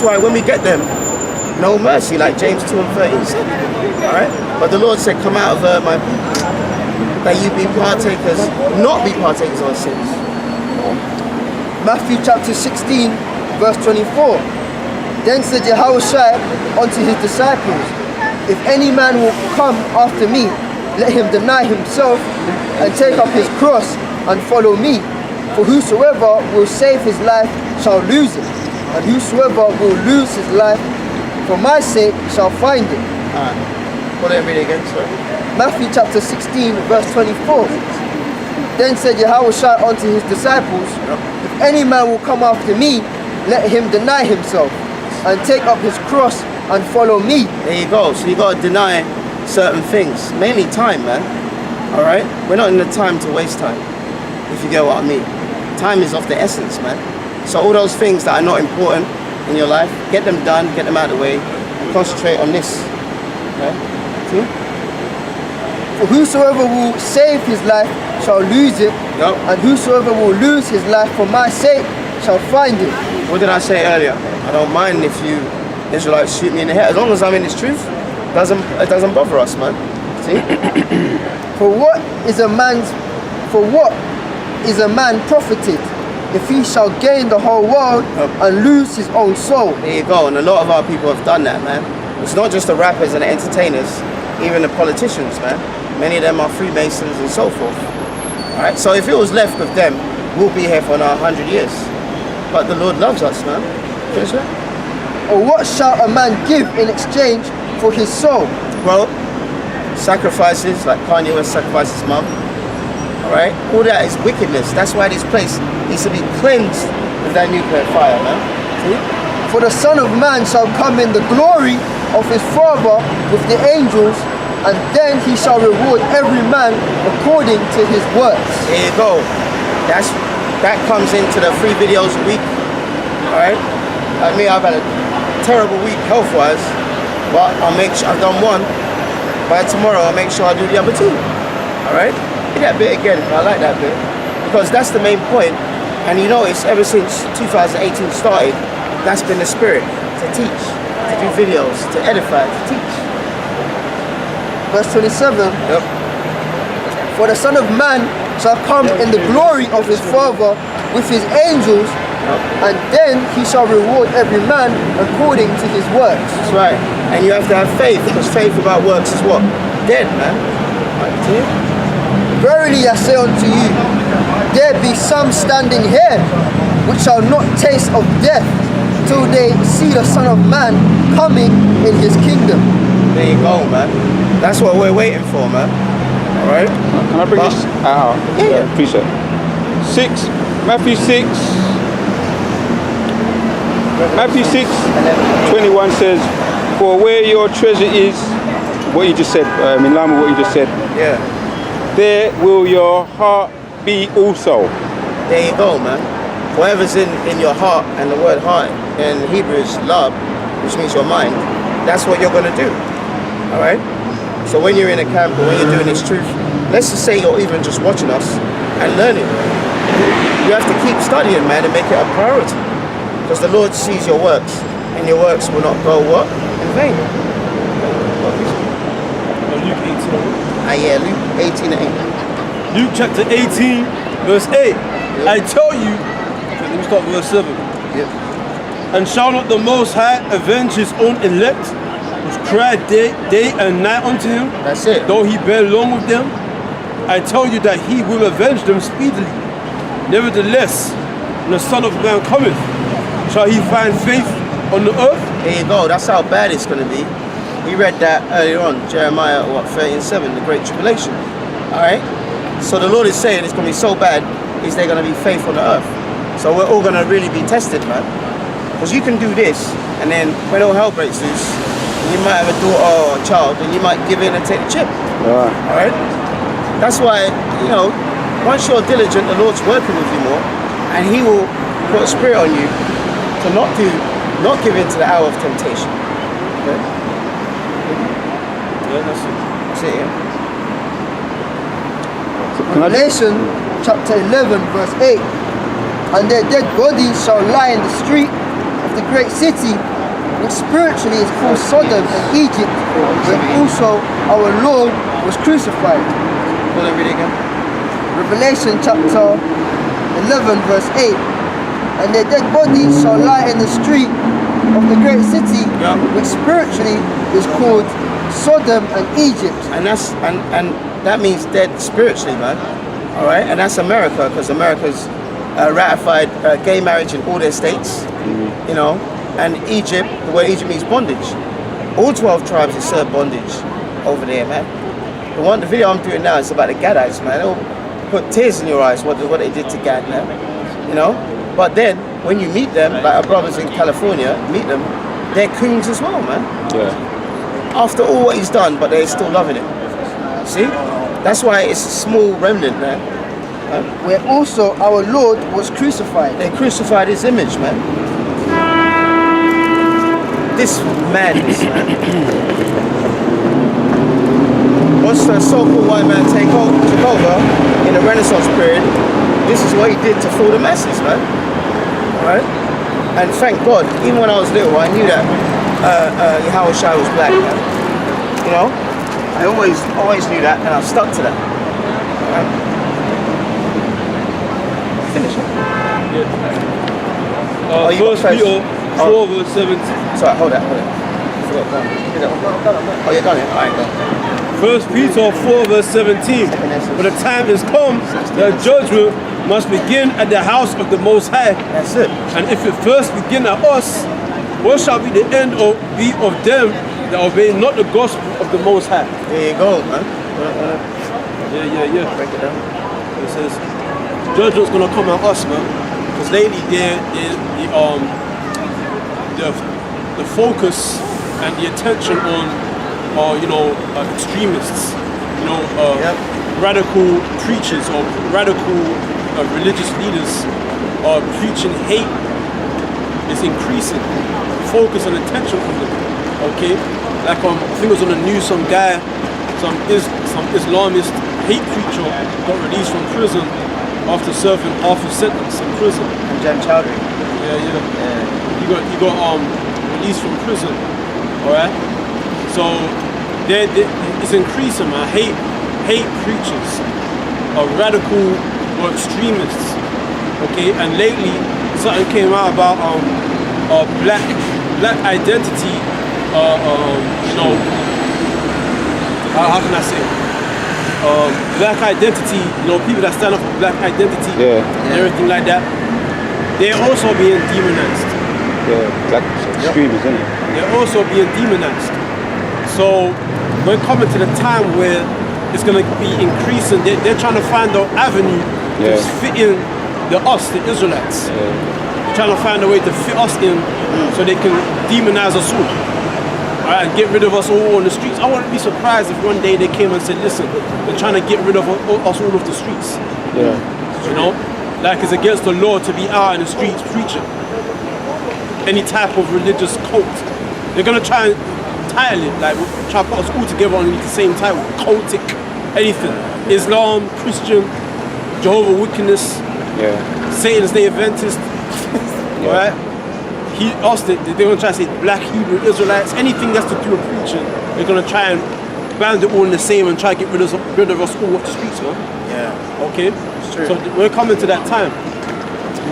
why when we get them, no mercy, like James 2:13 said. Alright? But the Lord said, come out of her, my people, that you be partakers, not be partakers of our sins. Matthew chapter 16, verse 24. Then said Yahushua unto his disciples, if any man will come after me, let him deny himself and take up his cross and follow me. For whosoever will save his life shall lose it, and whosoever will lose his life for my sake shall find it. Put it read again, sorry. Matthew chapter 16, verse 24. Then said Yahushua unto his disciples, if any man will come after me, let him deny himself and take up his cross and follow me. There you go. So you got to deny certain things, mainly time, man. All right, we're not in the time to waste time, if you get what I mean. Time is of the essence, man. So all those things that are not important in your life, get them done, get them out of the way, and concentrate on this. Okay? See? For whosoever will save his life shall lose it, and whosoever will lose his life for my sake shall find it. What did I say earlier? I don't mind if you Israelites shoot me in the head, as long as I'm in this truth. It doesn't bother us, man. See? For what is a man profited if he shall gain the whole world and lose his own soul? There you go. And a lot of our people have done that, man. It's not just the rappers and the entertainers, even the politicians, man. Many of them are Freemasons and so forth. Alright, so if it was left with them, we'll be here for another 100 years. But the Lord loves us, man. Finish that? Or what shall a man give in exchange for his soul? Well, sacrifices, like Kanye West sacrificed his mum. Alright? All that is wickedness. That's why this place needs to be cleansed with that nuclear fire, man. See? For the Son of Man shall come in the glory of his Father with the angels, and then he shall reward every man according to his works. There you go. That comes into the 3 videos a week. Alright? Like me, I've had a terrible week health-wise, but I'll make sure I've done one. By tomorrow, I'll make sure I do the other 2. Alright? Hit that bit again. I like that bit. Because that's the main point. And you notice ever since 2018 started, that's been the spirit. To teach, to do videos, to edify, to teach. Verse 27. Yep. For the Son of Man shall come in the glory of his Father with his angels, and then he shall reward every man according to his works. That's right. And you have to have faith, because faith without works is what? Dead, man. Right, see? Verily I say unto you, there be some standing here which shall not taste of death till they see the Son of Man coming in his kingdom. There you go, man. That's what we're waiting for, man. Alright? Can I bring this out? Yeah. Appreciate it. Matthew 6:21 says, for where your treasure is, what you just said, in line with what you just said, Yeah. there will your heart be also. There you go, man. Whatever's in your heart, and the word heart in Hebrew is love, which means your mind, that's what you're going to do. Alright? So when you're in a camp or when you're doing this truth, let's just say you're even just watching us and learning. You have to keep studying, man, and make it a priority. Because the Lord sees your works, and your works will not go what? In vain. Luke 18. Yeah, Luke 18 and 8. Luke chapter 18, verse 8. I tell you, let me start with verse 7. Yep. And shall not the Most High avenge his own elect, which cry day and night unto him, That's it. though he bear long with them? I tell you that he will avenge them speedily. Nevertheless, when the Son of Man cometh, shall he find faith on the earth? There you go. That's how bad it's going to be. We read that earlier on, Jeremiah 13:7, the Great Tribulation. Alright? So the Lord is saying it's going to be so bad, is there going to be faith on the earth? So we're all going to really be tested, man. Because you can do this, and then when all hell breaks loose, you might have a daughter or a child, and you might give in and take the chip. Alright? That's why, once you're diligent, the Lord's working with you more, and he will put a spirit on you to not give in to the hour of temptation. Okay? Yeah, that's it. That's it, yeah? Revelation chapter 11 verse 8. And their dead bodies shall lie in the street of the great city, which spiritually is called Sodom and Egypt, where also our Lord was crucified. Hold on, read it again. Revelation chapter 11 verse 8. And their dead bodies shall lie in the street of the great city, Yeah. which spiritually is called Sodom and Egypt. And that means dead spiritually, man. All right, and that's America, because America's ratified gay marriage in all their states. You know, and Egypt, the word Egypt means bondage. All 12 tribes serve bondage over there, man. The video I'm doing now is about the Gadites, man. It'll put tears in your eyes what they did to Gad, man. You know, but then when you meet them, like our brothers in California, meet them, they're coons as well, man. Yeah. After all what he's done, but they're still loving him. See? That's why it's a small remnant, man. Where also our Lord was crucified. They crucified his image, man. This madness, man. Once the so-called white man took over in the Renaissance period, this is what he did to fool the masses, man. Alright? And thank God, even when I was little, I knew that Yahweh Shai was black, man. You know? I always knew that, and I've stuck to that. Alright? Finish it. you got First first. Peter 4 verse 17. Sorry, hold that. I forgot, go on. Oh, you're done it? Alright, go. First Peter 4 verse 17. For the time is come that judgment must begin at the house of the Most High. That's it. And if it first begin at us, what shall be the end of them that obey not the gospel of the Most High? There you go, man. Yeah. Break it down. It says judgment's gonna come at us, man. Because lately the focus and the attention on extremists, radical preachers or radical religious leaders are preaching hate is increasing. Focus and attention on them. Okay, like I think it was on the news, some some Islamist hate preacher got released from prison after serving half a sentence in prison. And Jem Chowdhury. He got released from prison. Alright? So it's increasing, man. Hate preachers are radical or extremists. Okay, and lately something came out about black identity, how can I say? Black identity, people that stand up for black identity and everything like that, they're also being demonized. Yeah, black extremists, isn't it? They're also being demonized. So we're coming to the time where it's going to be increasing. They're trying to find an avenue to fit in the Israelites. They're trying to find a way to fit us in so they can demonize us all. And get rid of us all on the streets. I wouldn't be surprised if one day they came and said, listen, they're trying to get rid of us all off the streets. Like it's against the law to be out in the streets preaching any type of religious cult. They're going to try and title it, like try to put us all together underneath the same title, cultic, anything. Islam, Christian, Jehovah Witness, Satan's Day Adventist, right? They're going to try to say black Hebrew Israelites, anything that's to do with preaching, they're going to try and band it all in the same and try to get rid of us all off the streets, man. Yeah. Okay? It's true. So we're coming to that time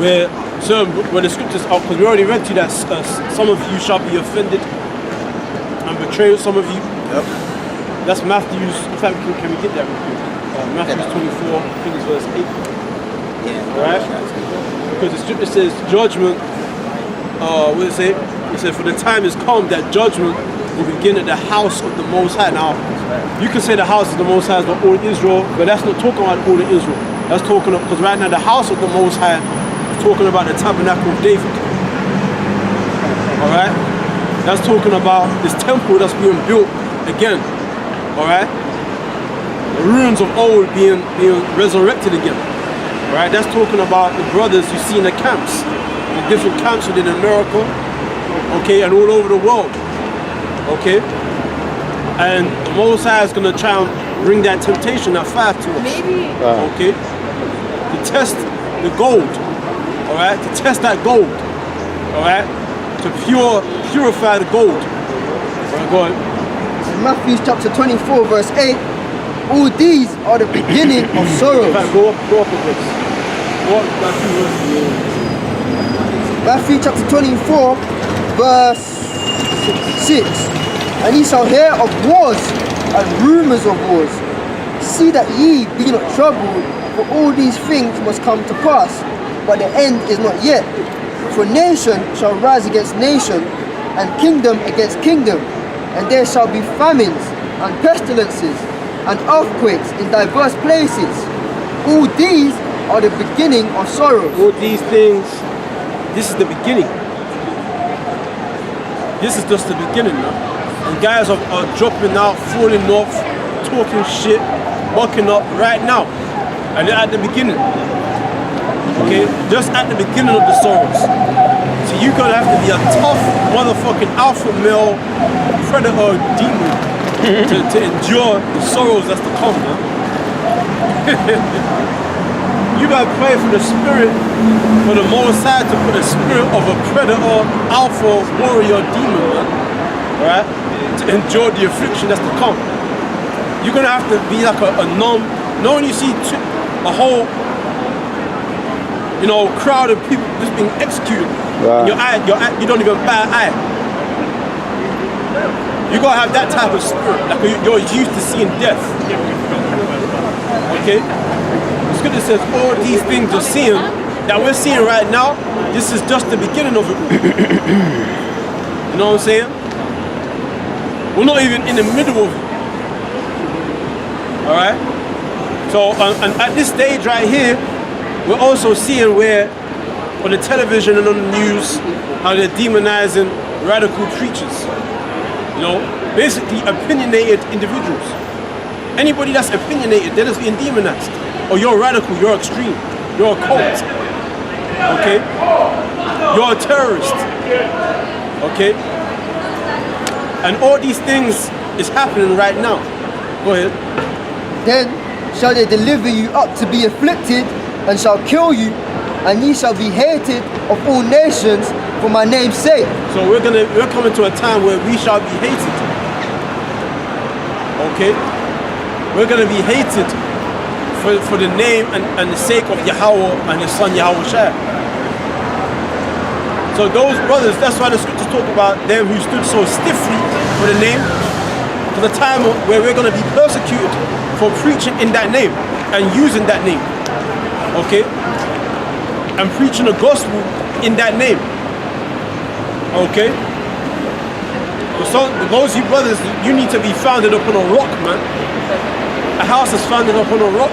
where the scriptures are, because we already read to you that some of you shall be offended and betray some of you. Yep. That's Matthew's, in fact, can we get that real quick? Matthew 24, I think it's verse 8. Yeah. Right? Because the scripture says judgment, what does it say? It says, for the time is come that judgment will begin at the house of the Most High. Now, you can say the house of the Most High is not all Israel, but that's not talking about all of Israel. That's talking about, because right now the house of the Most High is talking about the tabernacle of David. Alright? That's talking about this temple that's being built again. Alright? The ruins of old being resurrected again. Alright? That's talking about the brothers you see in the camps. The different camps within America, okay, and all over the world, okay? And the Most High is going to try and bring that temptation, that fire to us, okay? To test the gold, all right? To test that gold, all right? to purify the gold. Right, go on. Matthew chapter 24 verse 8. All these are the beginning of sorrows. In fact, go up a bit. Go up, Matthew chapter 24 verse 6. And ye shall hear of wars and rumours of wars. See that ye be not troubled, for all these things must come to pass, but the end is not yet. For nation shall rise against nation, and kingdom against kingdom, and there shall be famines, and pestilences, and earthquakes in diverse places. All these are the beginning of sorrows. All these things, this is the beginning. This is just the beginning, man. And guys are dropping out, falling off, talking shit, bucking up right now. And they're at the beginning. Okay? Just at the beginning of the sorrows. So you're gonna have to be a tough motherfucking alpha male predator demon to endure the sorrows that's to come, man. You gotta pray for the spirit, for the Most High to put a spirit of a predator, alpha, warrior, demon, man. Alright? To endure the affliction that's to come. You're gonna have to be like a numb. Know when you see a whole, crowd of people just being executed, Right. your eye, you don't even bat an eye. You gotta have that type of spirit, like you're used to seeing death. Okay? The scripture says all these things you're seeing, that we're seeing right now, this is just the beginning of it. You know what I'm saying? We're not even in the middle of it. Alright? So, and at this stage right here, we're also seeing where, on the television and on the news, how they're demonizing radical preachers. Basically opinionated individuals. Anybody that's opinionated, they're just being demonized. Or you're radical, you're extreme, you're a cult. Okay? You're a terrorist. Okay? And all these things is happening right now. Go ahead. Then shall they deliver you up to be afflicted, and shall kill you, and ye shall be hated of all nations for my name's sake. So we're coming to a time where we shall be hated. Okay? We're gonna be hated for the name and the sake of Yahweh and his son Yahweh Shai. So those brothers, that's why the scriptures talk about them who stood so stiffly for the name, for the time where we're gonna be persecuted for preaching in that name and using that name. Okay? And preaching the gospel in that name. Okay? So those you brothers, you need to be founded upon a rock, man. A house is founded upon a rock.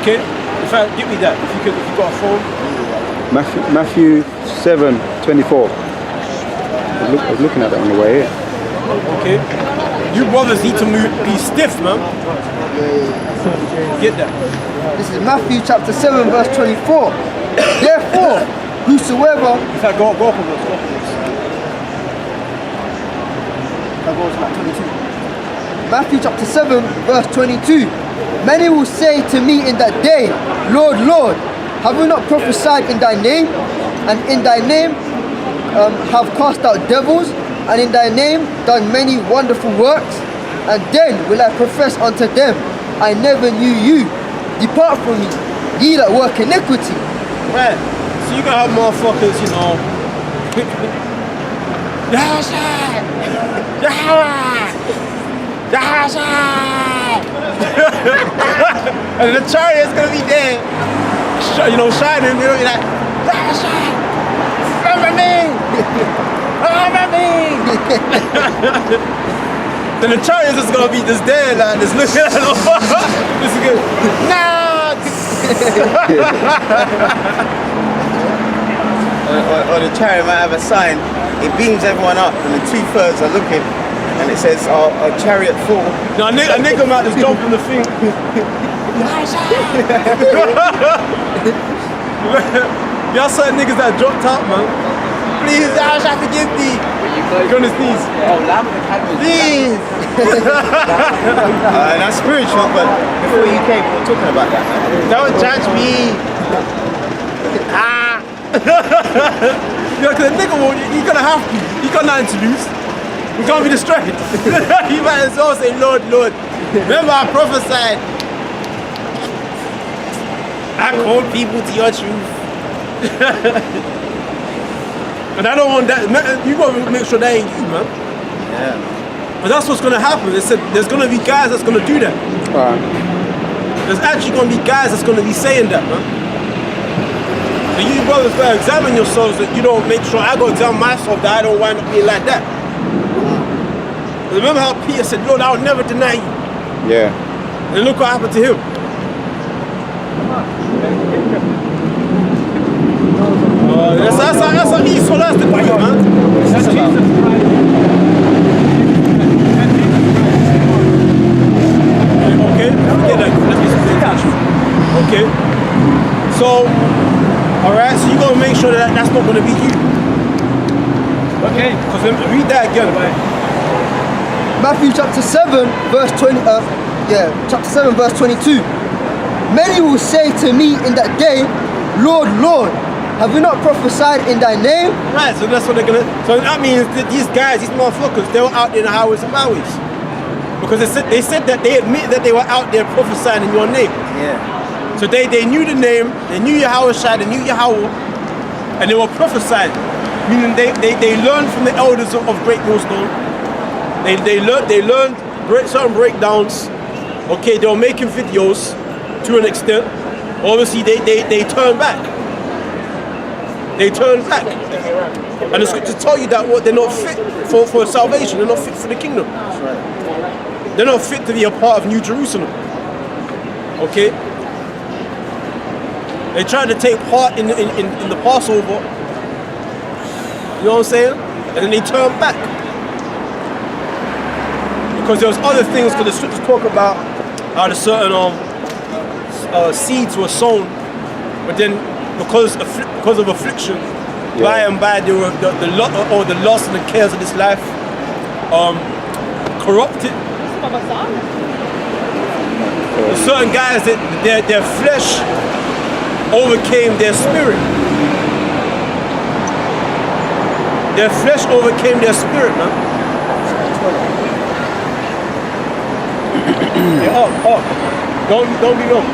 Okay? In fact, give me that if you got a phone. Matthew 7:24. I was looking at that on the way here. Okay? You brothers need to be stiff, man. Get that. This is Matthew chapter 7 verse 24. Therefore, whosoever... In fact, go up on this. That goes back 22. Matthew chapter 7 verse 22. Many will say to me in that day, Lord, Lord, have we not prophesied in thy name? And in thy name have cast out devils? And in thy name done many wonderful works? And then will I profess unto them, I never knew you. Depart from me, ye that work iniquity. Right. So you gonna have motherfuckers, and the chariot's gonna be there, shining, be like, remember me! Remember me! Then the chariot is gonna be just there, like, just looking at them. This is good. Or the chariot might have a sign, it beams everyone up, and the 2/3 are looking, and it says, a chariot full. No, a nigga might just jump on the thing. Y'all saw niggas that dropped out, man. Please, I shall forgive thee. Go on his knees. Please. That's spiritual, but before you came, we were talking about that, man. Don't judge me. Yeah, because the nigga won't, he's gonna have to. He got nothing to lose. We can't be distracted. You might as well say, Lord, Lord. Remember I prophesied. I called people to your truth. And I don't want that. You gotta make sure that ain't you, man. Yeah. But that's what's gonna happen. They said there's gonna be guys that's gonna do that. Right. There's actually gonna be guys that's gonna be saying that, man. So you brothers better examine yourselves that you don't make sure I go examine myself that I don't wind up being like that. Remember how Peter said, Lord, I will never deny you. Yeah. And look what happened to him. That's an easy that's the point, man. That's okay, forget that. Okay. So, alright, so you gotta make sure that that's not gonna be you. Okay. Because read that again. Matthew chapter 7, verse 20. Chapter 7, verse 22. Many will say to me in that day, Lord, Lord, have we not prophesied in thy name? Right, so that's what they're gonna. So that means that these guys, these motherfuckers, they were out there in the highways and byways. Because they said that they admit that they were out there prophesying in your name. Yeah. So they knew the name, they knew Yahweh Shai, they knew Yahweh, and they were prophesying. Meaning they learned from the elders of Great Millstone. They learned certain breakdowns. Okay, they were making videos to an extent. Obviously they turned back. They turned back. And the scriptures tell you that what they're not fit for salvation, they're not fit for the kingdom. That's right. They're not fit to be a part of New Jerusalem. Okay? They tried to take part in the Passover. You know what I'm saying? And then they turned back. Because there was other things, because the scriptures talk about how the certain seeds were sown, but then because of affliction, by and by they were the loss and the cares of this life corrupted. Certain guys that their flesh overcame their spirit. Their flesh overcame their spirit, man. Yeah, don't be wrong.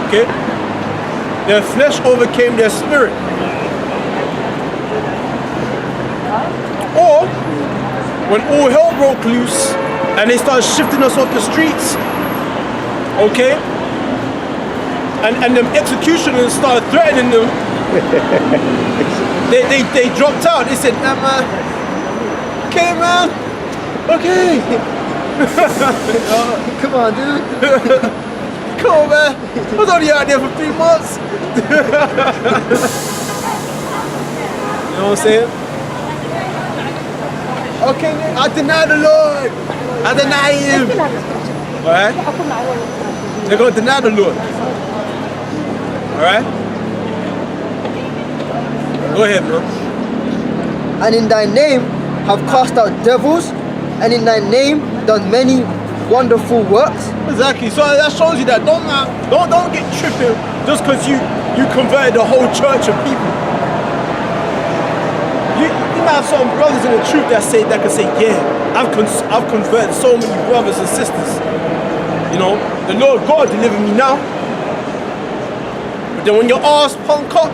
Okay? Their flesh overcame their spirit. Or when all hell broke loose and they started shifting us off the streets, okay? And them executioners started threatening them. they dropped out. They said, nah, man, okay, man, okay. Come on, dude. Come on, man. I was only out there for 3 months. You know what I'm saying? Okay, I deny the Lord. I deny him. Alright? They're going to deny the Lord. Alright? Go ahead, bro. And in thy name have cast out devils, and in thy name done many wonderful works. Exactly. So that shows you that don't get tripping just because you converted the whole church of people. You might have some brothers in the truth that can say, yeah, I've converted so many brothers and sisters. You know, the Lord God delivered me now. But then when your ass punk up,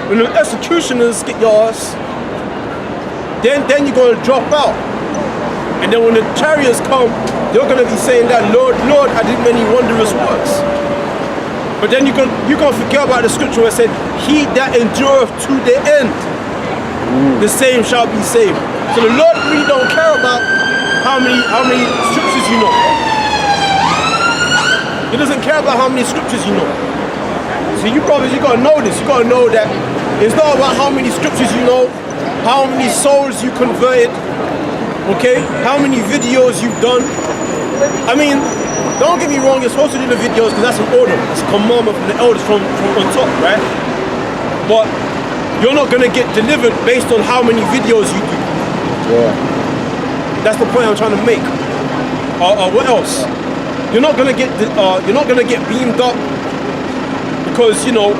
when the executioners get your ass, then you're gonna drop out. And then when the chariots come, you're gonna be saying that, Lord, Lord, I did many wondrous works. But then you're gonna forget about the scripture where it said, he that endureth to the end, the same shall be saved. So the Lord really don't care about how many scriptures you know. He doesn't care about how many scriptures you know. So you brothers, you gotta know this. You gotta know that it's not about how many scriptures you know, how many souls you converted, okay? How many videos you've done. I mean, don't get me wrong, you're supposed to do the videos because that's an order. It's a commandment from the elders from on top, right? But you're not gonna get delivered based on how many videos you do. Yeah. That's the point I'm trying to make. What else? You're not gonna get beamed up because, you know,